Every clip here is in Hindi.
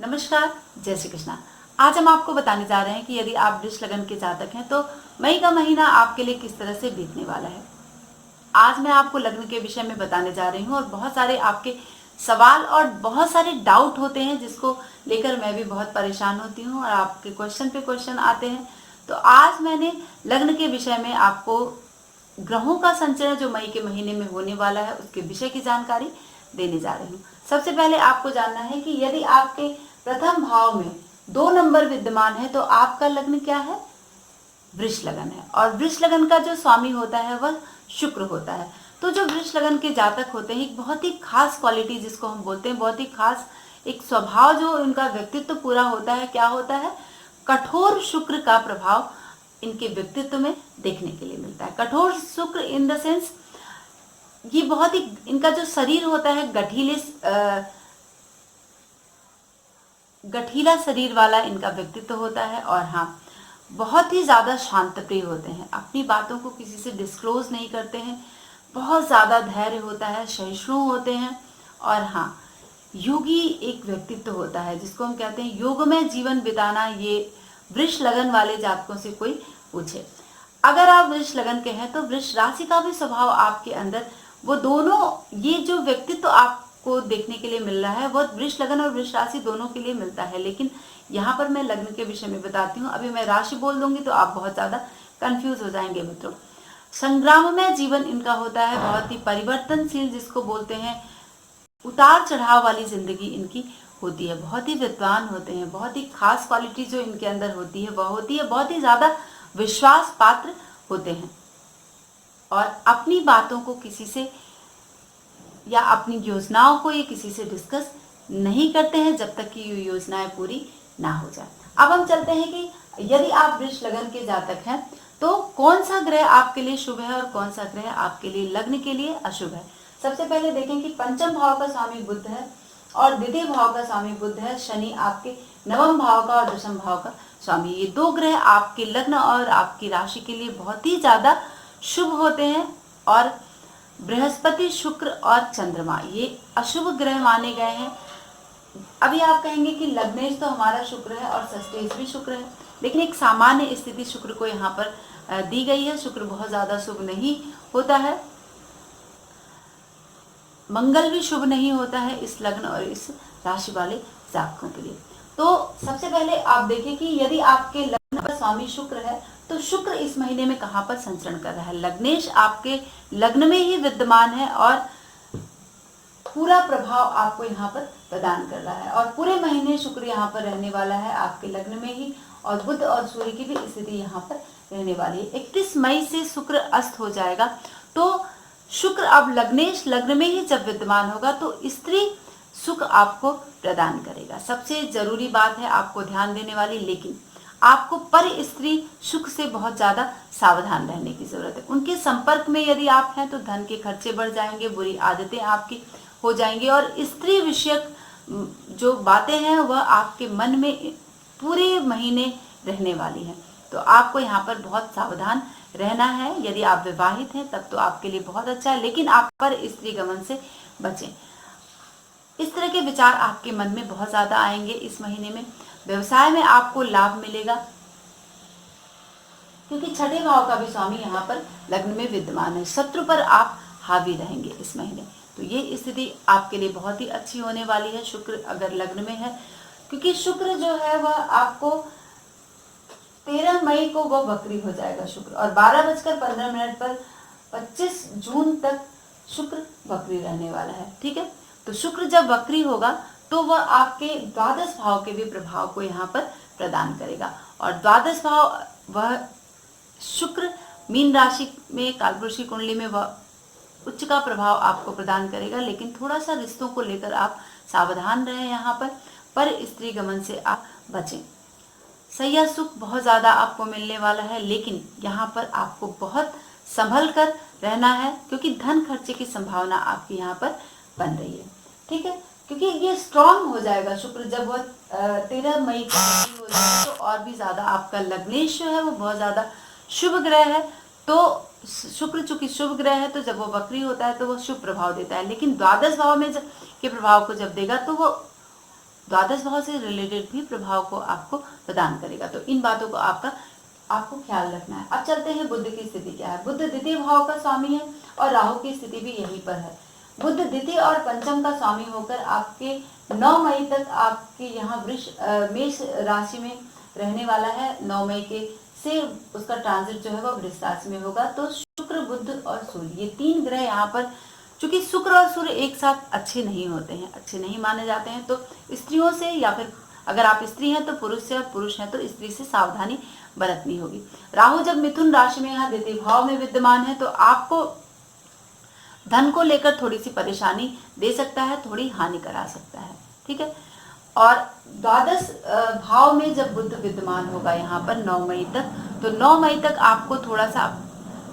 नमस्कार, जय श्री कृष्णा। आज हम आपको बताने जा रहे हैं कि यदि आप वृष लगन के जातक हैं तो मई का महीना आपके लिए किस तरह से बीतने वाला है। आज मैं आपको लग्न के विषय में बताने जा रही हूँ और बहुत सारे आपके सवाल और बहुत सारे डाउट होते हैं जिसको लेकर मैं भी बहुत परेशान होती हूँ और आपके क्वेश्चन पे क्वेश्चन आते हैं। तो आज मैंने लग्न के विषय में आपको ग्रहों का संचरण जो मई के महीने में होने वाला है उसके विषय की जानकारी देने जा रही हूँ। सबसे पहले आपको जानना है कि यदि आपके प्रथम भाव में 2 नंबर विद्यमान है तो आपका लग्न क्या है? वृष लगन है। और वृष लगन का जो स्वामी होता है वह शुक्र होता है। तो जो वृष लगन के जातक होते हैं एक बहुत ही खास क्वालिटी जिसको हम बोलते हैं, बहुत ही खास एक स्वभाव जो इनका व्यक्तित्व पूरा होता है, क्या होता है? कठोर शुक्र का प्रभाव इनके व्यक्तित्व में देखने के लिए मिलता है। कठोर शुक्र इन द सेंस ये बहुत ही इनका जो शरीर होता है गठीला शरीर वाला इनका व्यक्तित्व होता है। और हाँ, बहुत ही ज़्यादा शांत प्रिय होते हैं, अपनी बातों को किसी से डिस्क्लोज नहीं करते हैं, बहुत ज़्यादा धैर्य होता है, सहिष्णु होते हैं। और हाँ, योगी एक व्यक्तित्व होता है जिसको हम कहते हैं योगमय जीवन बिताना। ये वृष लगन वाले जातकों से कोई पूछे, अगर आप वृष लगन के हैं तो वृष राशि का भी स्वभाव आपके अंदर, वो दोनों ये जो व्यक्तित्व आपको देखने के लिए मिल रहा है वो वृष लगन और वृष राशि दोनों के लिए मिलता है। लेकिन यहाँ पर मैं लग्न के विषय में बताती हूँ, अभी मैं राशि बोल दूंगी तो आप बहुत ज्यादा कंफ्यूज हो जाएंगे मित्रों। संग्राममय जीवन इनका होता है, बहुत ही परिवर्तनशील जिसको बोलते हैं, उतार चढ़ाव वाली जिंदगी इनकी होती है। बहुत ही विद्वान होते हैं, बहुत ही खास क्वालिटी जो इनके अंदर होती है वह होती है बहुत ही ज्यादा विश्वास पात्र होते हैं और अपनी बातों को किसी से या अपनी योजनाओं को ये किसी से डिस्कस नहीं करते हैं जब तक कि ये योजनाएं पूरी ना हो जाए। अब हम चलते हैं कि यदि आप वृष लगन के जातक हैं तो कौन सा ग्रह आपके लिए शुभ है और कौन सा ग्रह आपके लिए लग्न के लिए अशुभ है। सबसे पहले देखें कि पंचम भाव का स्वामी बुध है और द्वितीय भाव का स्वामी बुध है। शनि आपके नवम भाव का और दशम भाव का स्वामी, ये 2 ग्रह आपके लग्न और आपकी राशि के लिए बहुत ही ज्यादा शुभ होते हैं। और बृहस्पति, शुक्र और चंद्रमा ये अशुभ ग्रह माने गए हैं। अभी आप कहेंगे कि लग्नेश तो हमारा शुक्र है और षष्ठेश भी शुक्र है, लेकिन एक सामान्य स्थिति शुक्र को यहाँ पर दी गई है। शुक्र बहुत ज्यादा शुभ नहीं होता है, मंगल भी शुभ नहीं होता है इस लग्न और इस राशि वाले जातकों के लिए। तो सबसे पहले आप देखें कि यदि आपके लग्न पर स्वामी शुक्र है तो शुक्र इस महीने में कहां पर संचरण कर रहा है? लग्नेश आपके लग्न में ही विद्यमान है और पूरा प्रभाव आपको यहाँ पर प्रदान कर रहा है। और पूरे महीने शुक्र यहाँ पर रहने वाला है आपके लग्न में ही, और बुध और सूर्य की भी स्थिति यहाँ पर रहने वाली है। 31 मई से शुक्र अस्त हो जाएगा तो शुक्र अब लग्नेश लग्न में ही जब विद्यमान होगा तो स्त्री सुख आपको प्रदान करेगा। सबसे जरूरी बात है आपको ध्यान देने वाली, लेकिन आपको पर स्त्री सुख से बहुत ज्यादा सावधान रहने की जरूरत है। उनके संपर्क में यदि आप हैं तो धन के खर्चे बढ़ जाएंगे, बुरी आदतें आपकी हो जाएंगी और स्त्री विषयक जो बातें हैं वह आपके मन में पूरे महीने रहने वाली हैं। तो आपको यहाँ पर बहुत सावधान रहना है। यदि आप विवाहित हैं तब तो आपके लिए बहुत अच्छा है, लेकिन आप पर स्त्री गमन से बचें। इस तरह के विचार आपके मन में बहुत ज्यादा आएंगे इस महीने में। व्यवसाय में आपको लाभ मिलेगा क्योंकि छठे भाव का भी स्वामी यहाँ पर लग्न में विद्यमान है। शत्रु पर आप हावी रहेंगे इस महीने, तो ये स्थिति आपके लिए बहुत ही अच्छी होने वाली है शुक्र अगर लग्न में है, क्योंकि शुक्र जो है वह आपको 13 मई को वह वक्री हो जाएगा शुक्र, और 12:15 पर 25 जून तक शुक्र वक्री रहने वाला है। ठीक है, तो शुक्र जब वक्री होगा तो वह आपके द्वादश भाव के भी प्रभाव को यहाँ पर प्रदान करेगा। और द्वादश भाव वह शुक्र मीन राशि में कालपुरुषी कुंडली में वह उच्च का प्रभाव आपको प्रदान करेगा, लेकिन थोड़ा सा रिश्तों को लेकर आप सावधान रहें। यहाँ पर स्त्री गमन से आप बचें। सैया सुख बहुत ज्यादा आपको मिलने वाला है, लेकिन यहाँ पर आपको बहुत संभल कर रहना है क्योंकि धन खर्चे की संभावना आपकी यहाँ पर बन रही है। ठीक है, क्योंकि ये स्ट्रांग हो जाएगा शुक्र जब वह 13 मई को हो जाएगा तो और भी ज्यादा आपका लग्नेश जो है वो बहुत ज्यादा शुभ ग्रह है। तो शुक्र चूंकि शुभ ग्रह है तो जब वो वक्री होता है तो वो शुभ प्रभाव देता है, लेकिन द्वादश भाव में के प्रभाव को जब देगा तो वो द्वादश भाव से रिलेटेड भी प्रभाव को आपको प्रदान करेगा। तो इन बातों को आपको ख्याल रखना है। अब चलते हैं बुध की स्थिति क्या है। बुध द्वितीय भाव का स्वामी है और राहु की स्थिति भी यहीं पर है। बुध द्वितीय और पंचम का स्वामी होकर आपके 9 मई तक आपके यहाँ मेष राशि में रहने वाला है। 9 मई के से उसका ट्रांजिट जो है वो वृष राशि में होगा। तो शुक्र, बुध और सूर्य, ये 3 ग्रह यहाँ पर, चूंकि शुक्र और सूर्य एक साथ अच्छे नहीं होते हैं, अच्छे नहीं माने जाते हैं, तो स्त्रियों से, या फिर अगर आप स्त्री हैं तो पुरुष से, और पुरुष हैं तो स्त्री से सावधानी बरतनी होगी। राहु जब मिथुन राशि में यहाँ द्वितीय भाव में विद्यमान है तो आपको धन को लेकर थोड़ी सी परेशानी दे सकता है, थोड़ी हानि करा सकता है, ठीक है। और द्वादश भाव में जब बुध विद्यमान होगा यहाँ पर 9 मई तक, तो 9 मई तक आपको थोड़ा सा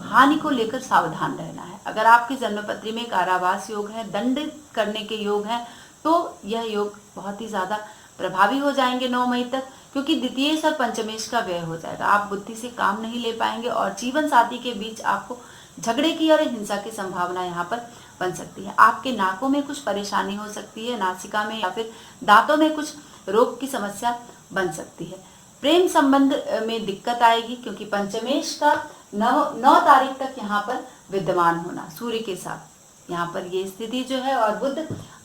हानि को लेकर सावधान रहना है। अगर आपकी जन्मपत्री में कारावास योग है, दंड करने के योग हैं, तो यह योग बहुत ही ज्यादा प्रभावी हो जाएंगे 9 मई तक, क्योंकि द्वितीय और पंचमेश का व्यय हो जाएगा। आप बुद्धि से काम नहीं ले पाएंगे और जीवन साथी के बीच आपको झगड़े की और हिंसा की संभावना यहाँ पर बन सकती है। आपके नाकों में कुछ परेशानी हो सकती है, नासिका में या फिर दांतों में कुछ रोग की समस्या बन सकती है। प्रेम संबंध में दिक्कत आएगी, क्योंकि पंचमेश का 9 तारीख तक यहाँ पर विद्यमान होना सूर्य के साथ, यहाँ पर ये स्थिति जो है, और बुध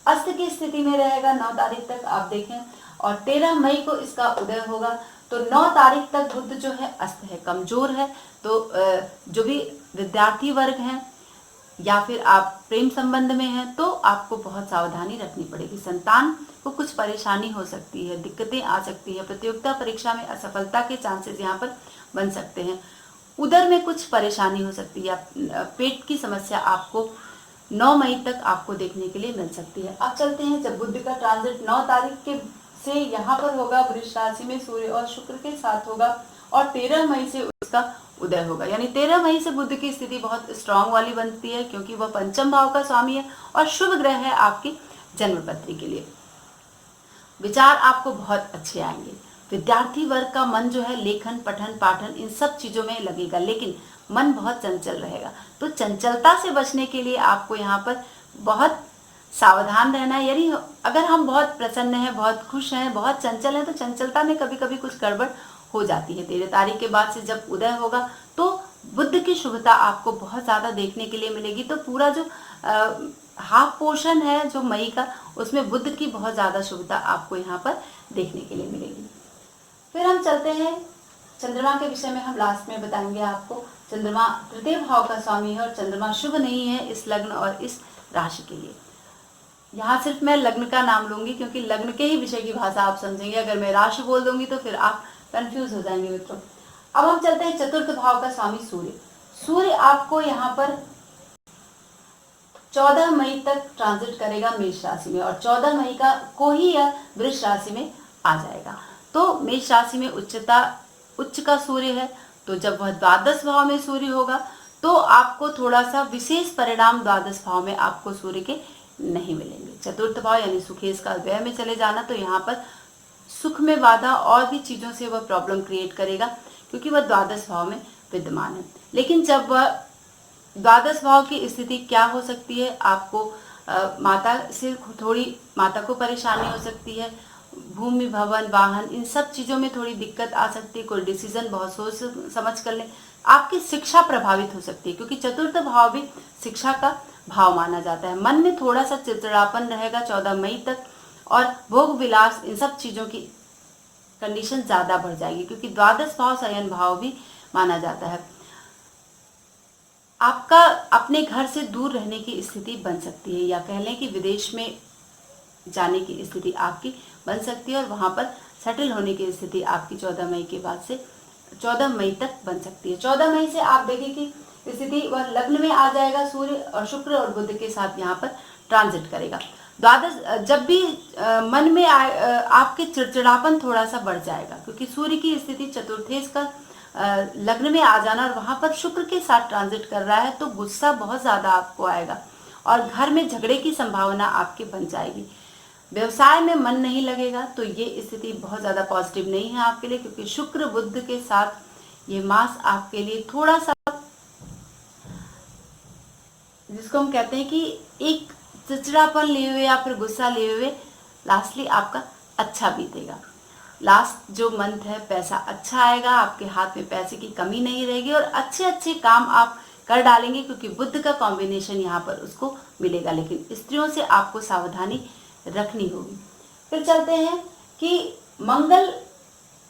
अस्त की स्थिति में रहेगा 9 तारीख तक, आप देखें, और 13 मई को इसका उदय होगा। तो 9 तारीख तक बुध जो है अस्त है, कमजोर है। तो जो भी विद्यार्थी वर्ग हैं या फिर आप प्रेम संबंध में हैं, तो आपको बहुत सावधानी रखनी पड़ेगी। संतान को कुछ परेशानी हो सकती है, दिक्कतें आ सकती है, प्रतियोगिता परीक्षा में असफलता के चांसेस यहाँ पर बन सकते हैं। उदर में कुछ परेशानी हो सकती है, पेट की समस्या आपको 9 मई तक आपको देखने के लिए मिल सकती है। अब चलते हैं, जब बुध का ट्रांजिट 9 तारीख के से यहाँ पर होगा, वृष राशि में सूर्य और शुक्र के साथ होगा, और 13 मई से उसका उदय होगा। यानी 13 मई से बुध की स्थिति बहुत स्ट्रांग वाली बनती है, क्योंकि वह पंचम भाव का स्वामी है और शुभ ग्रह है आपकी जन्मपत्री के लिए। विचार आपको बहुत अच्छे आएंगे। विद्यार्थी वर्ग का मन जो है लेखन, पठन, पाठन इन सब चीजों में लगेगा, लेकिन मन बहुत चंचल रहेगा। तो चंचलता से बचने के लिए आपको यहाँ पर बहुत सावधान रहना है। यानी अगर हम बहुत प्रसन्न हैं, बहुत खुश हैं, बहुत चंचल हैं, तो चंचलता में कभी कभी कुछ गड़बड़ हो जाती है। 13 तारीख के बाद से जब उदय होगा तो बुध की शुभता आपको बहुत ज्यादा देखने के लिए मिलेगी। तो पूरा जो हाफ पोर्शन है जो मई का, उसमें बुध की बहुत ज्यादा शुभता आपको यहाँ पर देखने के लिए मिलेगी। फिर हम चलते हैं चंद्रमा के विषय में, हम लास्ट में बताएंगे आपको। चंद्रमा तृतीय भाव का स्वामी है और चंद्रमा शुभ नहीं है इस लग्न और इस राशि के लिए। यहाँ सिर्फ मैं लग्न का नाम लूंगी, क्योंकि लग्न के ही विषय की भाषा आप समझेंगे। अगर मैं राशि बोल दूंगी तो फिर आप कंफ्यूज हो जाएंगे मित्रों। अब हम चलते हैं चतुर्थ भाव का स्वामी सूर्य। सूर्य आपको यहाँ पर 14 मई तक ट्रांजिट करेगा मेष राशि में, और 14 मई को ही यह वृष राशि में आ जाएगा। तो मेष राशि में उच्च का सूर्य है, तो जब वह द्वादश भाव में सूर्य होगा तो आपको थोड़ा सा विशेष परिणाम द्वादश भाव में आपको सूर्य के नहीं मिलेंगे। चतुर्थ भाव यानी सुखेश का व्यय में चले जाना, तो यहाँ पर सुख में बाधा और भी चीजों से वह प्रॉब्लम क्रिएट करेगा, क्योंकि वह द्वादश भाव में विद्यमान है। लेकिन जब वह द्वादश भाव की स्थिति क्या हो सकती है, आपको माता को परेशानी हो सकती है, भूमि, भवन, वाहन, इन सब चीजों में थोड़ी दिक्कत आ सकती है। कोई डिसीजन बहुत सोच समझ कर ले। आपकी शिक्षा प्रभावित हो सकती है, क्योंकि चतुर्थ भाव भी शिक्षा का भाव माना जाता है। मन में थोड़ा सा चिड़चिड़ापन रहेगा 14 मई तक, और भोग विलास, इन सब चीजों की कंडीशन ज्यादा बढ़ जाएगी, क्योंकि द्वादश भाव शयन भाव भी माना जाता है। आपका अपने घर से दूर रहने की स्थिति बन सकती है, या कह लें कि विदेश में जाने की स्थिति आपकी बन सकती है, और वहां पर सेटल होने की स्थिति आपकी 14 मई के बाद से 14 मई तक बन सकती है। 14 मई से आप देखिए कि स्थिति वह लग्न में आ जाएगा, सूर्य और शुक्र और बुध के साथ यहाँ पर ट्रांजिट करेगा। द्वादश जब भी मन में आपके चिड़चिड़ापन थोड़ा सा बढ़ जाएगा, क्योंकि सूर्य की स्थिति चतुर्थेश का लग्न में आ जाना और वहां पर शुक्र के साथ ट्रांजिट कर रहा है, तो गुस्सा बहुत ज्यादा आपको आएगा और घर में झगड़े की संभावना आपकी बन जाएगी। व्यवसाय में मन नहीं लगेगा, तो ये स्थिति बहुत ज्यादा पॉजिटिव नहीं है आपके लिए, क्योंकि शुक्र बुध के साथ ये मास आपके लिए थोड़ा सा, जिसको हम कहते हैं कि एक चिड़चिड़ापन लिए हुए या फिर गुस्सा लिए हुए लास्टली आपका अच्छा बीतेगा। लास्ट जो मंथ है पैसा अच्छा आएगा, आपके हाथ में पैसे की कमी नहीं रहेगी और अच्छे अच्छे काम आप कर डालेंगे क्योंकि बुध का कॉम्बिनेशन यहाँ पर उसको मिलेगा। लेकिन स्त्रियों से आपको सावधानी रखनी होगी। फिर चलते हैं कि मंगल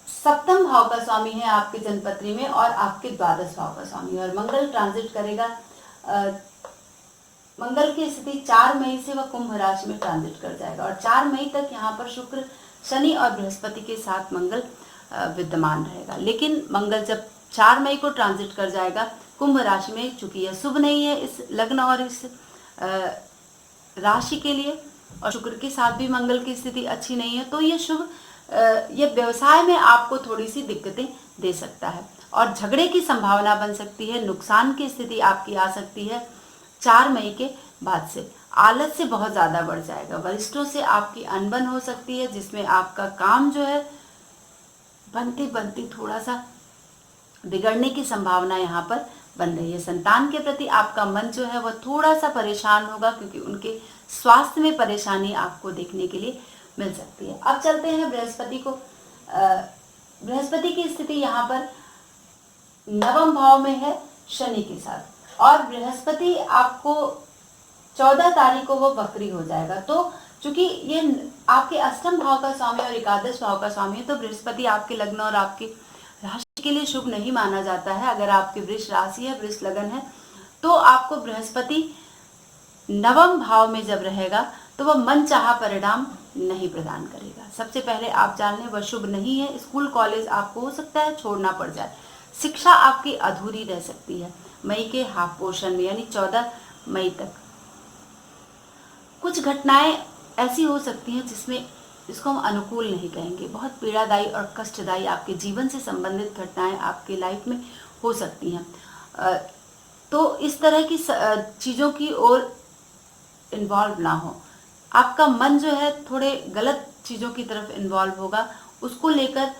सप्तम भाव का स्वामी है आपके जन्मपत्री में और आपके द्वादश भाव का स्वामी, और मंगल ट्रांजिट करेगा। मंगल की स्थिति 4 मई से वह कुंभ राशि में ट्रांजिट कर जाएगा और 4 मई तक यहाँ पर शुक्र, शनि और बृहस्पति के साथ मंगल विद्यमान रहेगा। लेकिन मंगल जब 4 मई को ट्रांजिट कर जाएगा कुंभ राशि में, चूंकि यह शुभ नहीं है इस लग्न और इस राशि के लिए, और शुक्र के साथ भी मंगल की स्थिति अच्छी नहीं है, तो ये शुभ ये व्यवसाय में आपको थोड़ी सी दिक्कतें दे सकता है और झगड़े की संभावना बन सकती है। नुकसान की स्थिति आपकी आ सकती है 4 मई के बाद से। आलस्य बहुत ज़्यादा बढ़ जाएगा, वरिष्ठों से आपकी अनबन हो सकती है जिसमें आपका काम जो है बनते बनते थोड़ा सा बिगड़ने की संभावना यहाँ पर बन रही है। संतान के प्रति आपका मन जो है वह थोड़ा सा परेशान होगा क्योंकि उनके स्वास्थ्य में परेशानी आपको देखने के लिए मिल सकती है। अब चलते हैं बृहस्पति को। बृहस्पति की स्थिति यहाँ पर नवम भाव में है शनि के साथ, और बृहस्पति आपको 14 तारीख को वो वक्री हो जाएगा। तो चूंकि ये आपके अष्टम भाव का स्वामी और एकादश भाव का स्वामी है, तो बृहस्पति आपके लग्न और आपके राशि के लिए शुभ नहीं माना जाता है। अगर आपकी वृष राशि है, वृष लगन है, तो आपको बृहस्पति नवम भाव में जब रहेगा तो वह मनचाहा परिणाम नहीं प्रदान करेगा। सबसे पहले आप जान लें वह शुभ नहीं है। स्कूल कॉलेज आपको हो सकता है छोड़ना पड़ जाए, शिक्षा आपकी अधूरी रह सकती है मई के हाफ पोर्शन में, यानी 14 मई तक। कुछ घटनाएं ऐसी हो सकती हैं जिसमें इसको हम अनुकूल नहीं कहेंगे, बहुत पीड़ादायी और कष्टदायी आपके जीवन से संबंधित घटनाएं आपके लाइफ में हो सकती हैं। तो इस तरह की चीज़ों की ओर इन्वॉल्व ना हो। आपका मन जो है थोड़े गलत चीज़ों की तरफ इन्वॉल्व होगा, उसको लेकर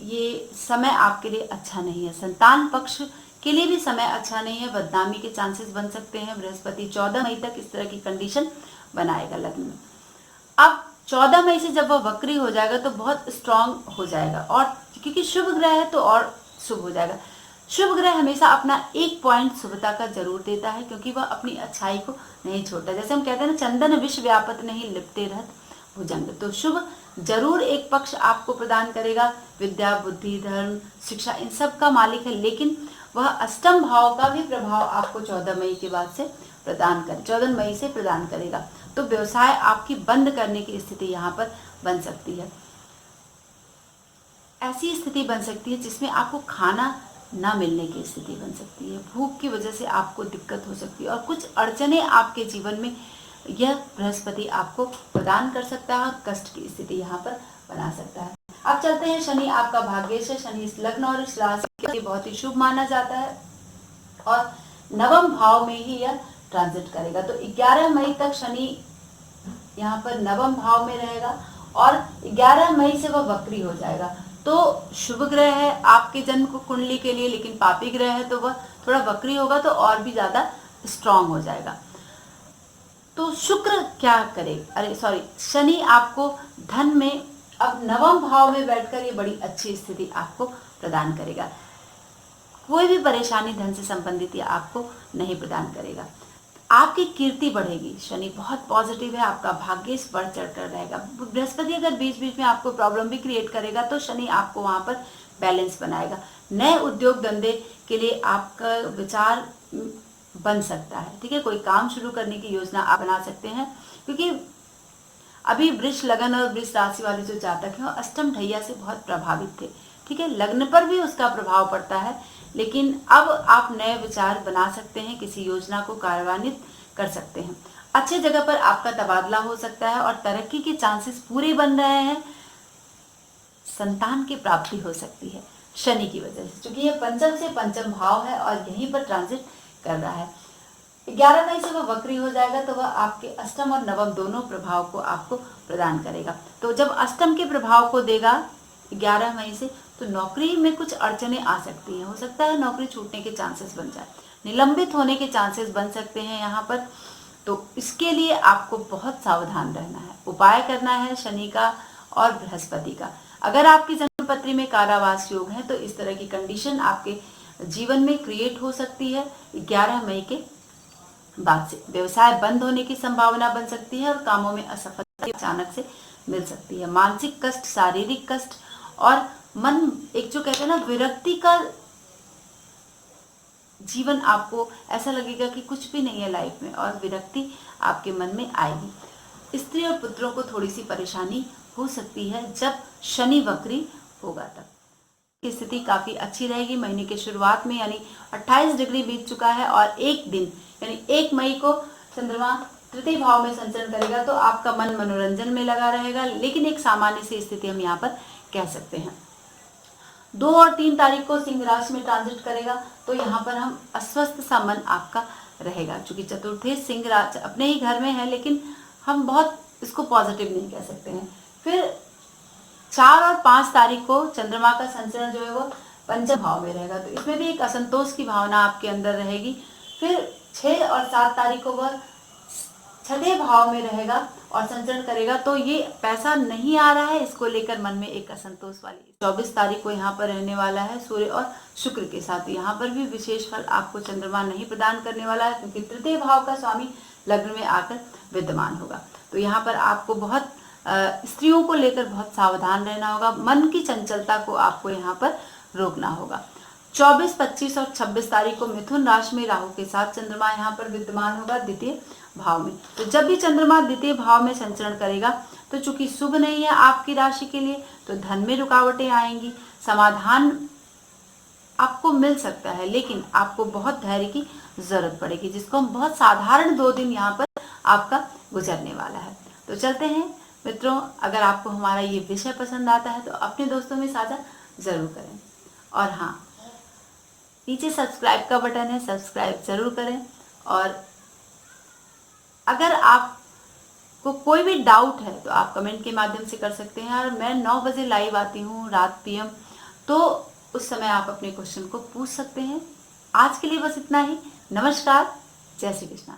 ये समय आपके लिए अच्छा नहीं है। संतान पक्ष के लिए भी समय अच्छा नहीं है, बदनामी के चांसेस बन सकते हैं। बृहस्पति 14 मई तक इस तरह की कंडीशन बनाएगा लग्न में। अब 14 मई से जब वह वक्री हो जाएगा तो बहुत स्ट्रांग हो जाएगा, और क्योंकि शुभ ग्रह है तो और शुभ हो जाएगा। शुभ ग्रह हमेशा अपना एक पॉइंट शुभता का जरूर देता है क्योंकि वह अपनी अच्छाई को नहीं छोड़ता। जैसे हम कहते हैं ना, चंदन विष व्यापत नहीं लिपटे रहत भुजंग। तो शुभ जरूर एक पक्ष आपको प्रदान करेगा, विद्या, बुद्धि, धर्म, शिक्षा, इन सब का मालिक है, लेकिन वह अष्टम भाव का भी प्रभाव आपको 14 मई के बाद से 14 मई से प्रदान करेगा। तो व्यवसाय आपकी बंद करने की स्थिति यहाँ पर बन सकती है। ऐसी स्थिति बन सकती है जिसमें आपको खाना ना मिलने की स्थिति बन सकती है, भूख की वजह से आपको दिक्कत हो सकती है, और कुछ अड़चने आपके जीवन में यह बृहस्पति आपको प्रदान कर सकता है और कष्ट की स्थिति यहाँ पर बना सकता है। अब चलते हैं शनि आपका भाग्येश है। शनि इस लग्न और इस राशि के लिए बहुत ही शुभ माना जाता है और नवम भाव में ही यह ट्रांजिट करेगा। तो 11 मई तक शनि यहाँ पर नवम भाव में रहेगा और 11 मई से वह वक्री हो जाएगा। तो शुभ ग्रह है आपके जन्म को कुंडली के लिए, लेकिन पापी ग्रह है तो वह थोड़ा वक्री होगा तो और भी ज्यादा स्ट्रांग हो जाएगा। तो शुक्र क्या करे, शनि आपको धन में अब नवम भाव में बैठकर ये बड़ी अच्छी स्थिति आपको प्रदान करेगा। कोई भी परेशानी धन से संबंधित या आपको नहीं प्रदान करेगा। आपकी कीर्ति बढ़ेगी। शनि बहुत पॉजिटिव है, आपका भाग्येश बढ़ चढ़कर रहेगा। बृहस्पति अगर बीच बीच में आपको प्रॉब्लम भी क्रिएट करेगा तो शनि आपको वहां पर बैलेंस बनाएगा। नए उद्योग धंधे के लिए आपका विचार बन सकता है, ठीक है। कोई काम शुरू करने की योजना आप बना सकते हैं, क्योंकि अभी वृष लगन और वृष राशि वाले जो जातक हैं वो अष्टम ढैया से बहुत प्रभावित थे, ठीक है। लग्न पर भी उसका प्रभाव पड़ता है, लेकिन अब आप नए विचार बना सकते हैं, किसी योजना को कार्यान्वित कर सकते हैं। अच्छे जगह पर आपका तबादला हो सकता है और तरक्की के चांसेस पूरे बन रहे हैं। संतान की प्राप्ति हो सकती है शनि की वजह से, क्योंकि यह पंचम से पंचम भाव है और यहीं पर ट्रांजिट कर रहा है। 11 मई से वह वक्री हो जाएगा तो वह आपके अष्टम और नवम दोनों प्रभाव को आपको प्रदान करेगा। तो जब अष्टम के प्रभाव को देगा 11 मई से, तो नौकरी में कुछ अड़चने आ सकती हैं। हो सकता है नौकरी छूटने के चांसेस बन जाए, निलंबित होने के चांसेस बन सकते हैं यहाँ पर। तो इसके लिए आपको बहुत सावधान रहना है, उपाय करना है शनि का और बृहस्पति का। अगर आपकी जन्म पत्री में कारावास योग है तो इस तरह की कंडीशन आपके जीवन में क्रिएट हो सकती है 11 मई के बाद से। व्यवसाय बंद होने की संभावना बन सकती है और कामों में असफलता अचानक से मिल सकती है। मानसिक कष्ट, शारीरिक कष्ट और मन एक जो कहते हैं ना विरक्ति का जीवन, आपको ऐसा लगेगा कि कुछ भी नहीं है लाइफ में और विरक्ति आपके मन में आएगी। स्त्री और पुत्रों को थोड़ी सी परेशानी हो सकती है जब शनि वक्री होगा, तब की स्थिति काफी अच्छी रहेगी। महीने के शुरुआत में यानी 28 डिग्री बीत चुका है और एक दिन यानी 1 मई को चंद्रमा तृतीय भाव में संचरण करेगा तो आपका मन मनोरंजन में लगा रहेगा, लेकिन एक सामान्य सी स्थिति हम यहाँ पर कह सकते हैं। 2 और 3 तारीख को सिंह राशि में ट्रांजिट करेगा तो यहाँ पर हम अस्वस्थ सा मन आपका रहेगा, क्योंकि चतुर्थी सिंह राशि अपने ही घर में है, लेकिन हम बहुत इसको पॉजिटिव नहीं कह सकते हैं। फिर 4 और 5 तारीख को चंद्रमा का संचरण जो है वो पंचम भाव में रहेगा, तो इसमें भी एक असंतोष की भावना आपके अंदर रहेगी। फिर 6 और 7 तारीख को वह छठे भाव में रहेगा और संचरण करेगा, तो ये पैसा नहीं आ रहा है, इसको लेकर मन में एक असंतोष वाली। 24 तारीख को यहाँ पर रहने वाला है सूर्य और शुक्र के साथ। यहाँ पर भी विशेष फल आपको चंद्रमा नहीं प्रदान करने वाला है, क्योंकि तृतीय भाव का स्वामी लग्न में आकर विद्यमान होगा। तो यहाँ पर आपको बहुत स्त्रियों को लेकर बहुत सावधान रहना होगा। मन की चंचलता को आपको यहाँ पर रोकना होगा। 24, 25 और 26 तारीख को मिथुन राशि में राहु के साथ चंद्रमा यहाँ पर विद्यमान होगा द्वितीय भाव में। तो जब भी चंद्रमा द्वितीय भाव में संचरण करेगा तो चूंकि शुभ नहीं है आपकी राशि के लिए, तो धन में रुकावटें आएंगी। समाधान आपको मिल सकता है, लेकिन आपको बहुत धैर्य की जरूरत पड़ेगी, जिसको हम बहुत साधारण 2 दिन यहाँ पर आपका गुजरने वाला है। तो चलते हैं मित्रों, अगर आपको हमारा ये विषय पसंद आता है तो अपने दोस्तों में साझा जरूर करें। और हाँ, नीचे सब्सक्राइब का बटन है, सब्सक्राइब जरूर करें। और अगर आपको कोई भी डाउट है तो आप कमेंट के माध्यम से कर सकते हैं। और मैं 9 बजे लाइव आती हूँ रात PM, तो उस समय आप अपने क्वेश्चन को पूछ सकते हैं। आज के लिए बस इतना ही। नमस्कार, जय श्री कृष्णा।